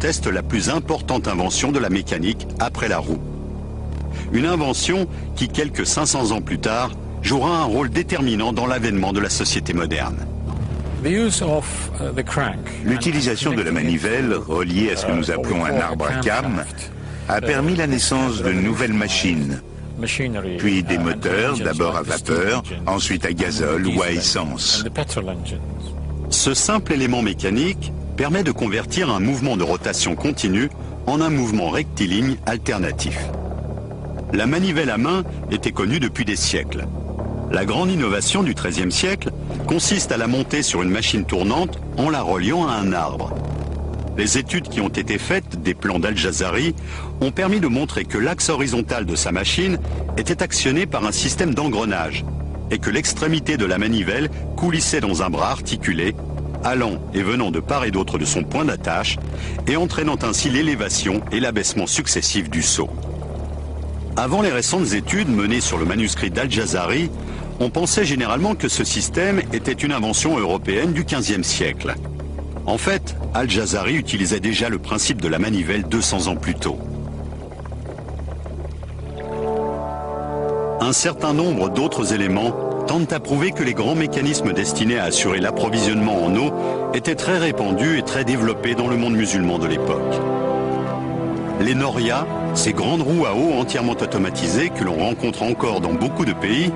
atteste la plus importante invention de la mécanique après la roue. Une invention qui, quelques 500 ans plus tard, jouera un rôle déterminant dans l'avènement de la société moderne. L'utilisation de la manivelle, reliée à ce que nous appelons un arbre à cames, a permis la naissance de nouvelles machines, puis des moteurs, d'abord à vapeur, ensuite à gazole ou à essence. Ce simple élément mécanique permet de convertir un mouvement de rotation continue en un mouvement rectiligne alternatif. La manivelle à main était connue depuis des siècles. La grande innovation du XIIIe siècle consiste à la monter sur une machine tournante en la reliant à un arbre. Les études qui ont été faites des plans d'Al-Jazari ont permis de montrer que l'axe horizontal de sa machine était actionné par un système d'engrenage et que l'extrémité de la manivelle coulissait dans un bras articulé, allant et venant de part et d'autre de son point d'attache et entraînant ainsi l'élévation et l'abaissement successifs du seau. Avant les récentes études menées sur le manuscrit d'Al-Jazari, on pensait généralement que ce système était une invention européenne du XVe siècle. En fait, Al-Jazari utilisait déjà le principe de la manivelle 200 ans plus tôt. Un certain nombre d'autres éléments tentent à prouver que les grands mécanismes destinés à assurer l'approvisionnement en eau étaient très répandus et très développés dans le monde musulman de l'époque. Les norias, ces grandes roues à eau entièrement automatisées que l'on rencontre encore dans beaucoup de pays,